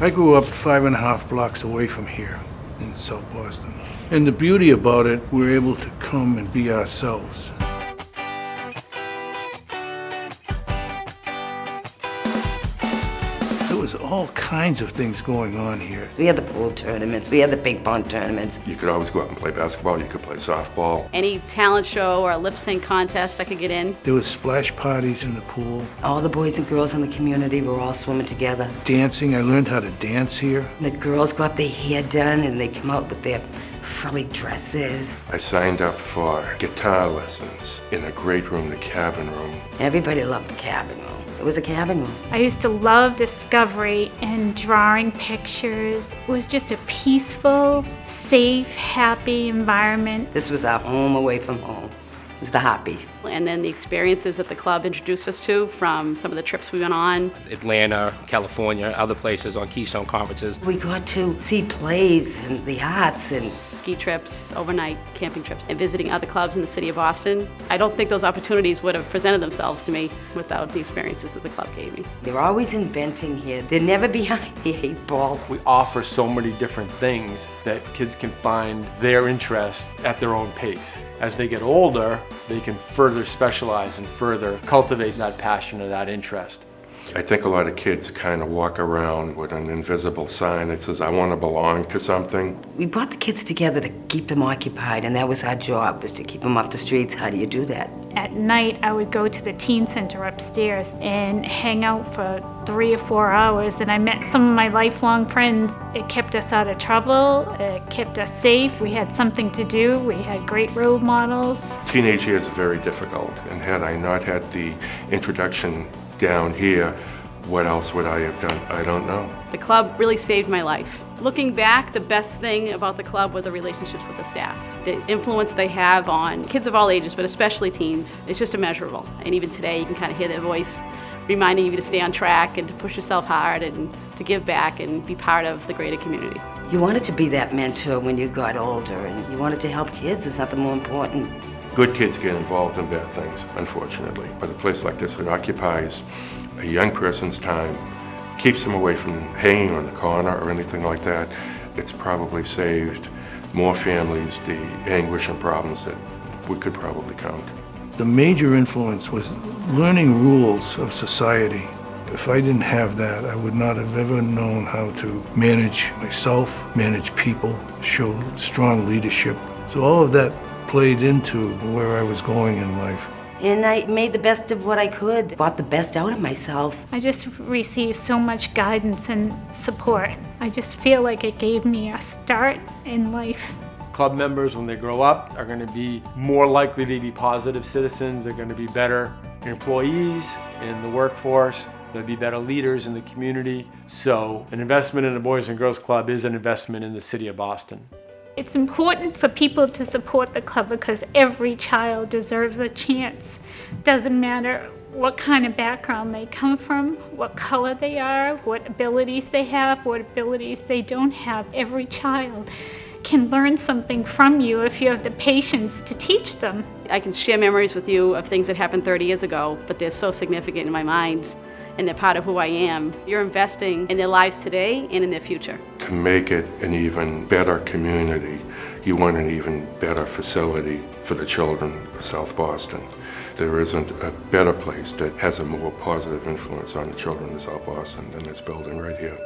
I grew up 5.5 blocks away from here in South Boston. And the beauty about it, we're able to come and be ourselves. There was all kinds of things going on here. We had the pool tournaments, we had the ping pong tournaments. You could always go out and play basketball, you could play softball. Any talent show or a lip sync contest I could get in. There was splash parties in the pool. All the boys and girls in the community were all swimming together. Dancing, I learned how to dance here. The girls got their hair done and they come out with their frilly dresses. I signed up for guitar lessons in a great room, the cabin room. Everybody loved the cabin room. It was a cabin room. I used to love discovery and drawing pictures. It was just a peaceful, safe, happy environment. This was our home away from home. It was the heartbeat. And then the experiences that the club introduced us to from some of the trips we went on. Atlanta, California, other places on Keystone conferences. We got to see plays and the arts and Ski trips, overnight camping trips, and visiting other clubs in the city of Boston. I don't think those opportunities would have presented themselves to me without the experiences that the club gave me. they're always inventing here. They're never behind the 8 ball. We offer so many different things that kids can find their interests at their own pace. As they get older, they can further specialize and further cultivate that passion or that interest. I think a lot of kids kind of walk around with an invisible sign that says, I want to belong to something. We brought the kids together to keep them occupied, and that was our job, was to keep them off the streets. How do you do that? At night, I would go to the teen center upstairs and hang out for 3 or 4 hours, and I met some of my lifelong friends. It kept us out of trouble, it kept us safe, we had something to do, we had great role models. Teenage years are very difficult, and had I not had the introduction down here, what else would I have done? I don't know. The club really saved my life. Looking back, the best thing about the club were the relationships with the staff. The influence they have on kids of all ages, but especially teens, is just immeasurable. And even today, you can kind of hear their voice reminding you to stay on track and to push yourself hard and to give back and be part of the greater community. You wanted to be that mentor when you got older, and you wanted to help kids. There's nothing more important. Good kids get involved in bad things, unfortunately. But a place like this, it occupies a young person's time, keeps them away from hanging on the corner or anything like that. It's probably saved more families the anguish and problems that we could probably count. The major influence was learning rules of society. If I didn't have that, I would not have ever known how to manage myself, manage people, show strong leadership. So all of that played into where I was going in life. And I made the best of what I could, brought the best out of myself. I just received so much guidance and support. I just feel like it gave me a start in life. Club members, when they grow up, are going to be more likely to be positive citizens. They're going to be better employees in the workforce. They'll be better leaders in the community. So an investment in a Boys and Girls Club is an investment in the city of Boston. It's important for people to support the club because every child deserves a chance. Doesn't matter what kind of background they come from, what color they are, what abilities they have, what abilities they don't have. Every child can learn something from you if you have the patience to teach them. I can share memories with you of things that happened 30 years ago, but they're so significant in my mind and they're part of who I am. You're investing in their lives today and in their future. To make it an even better community, you want an even better facility for the children of South Boston. There isn't a better place that has a more positive influence on the children of South Boston than this building right here.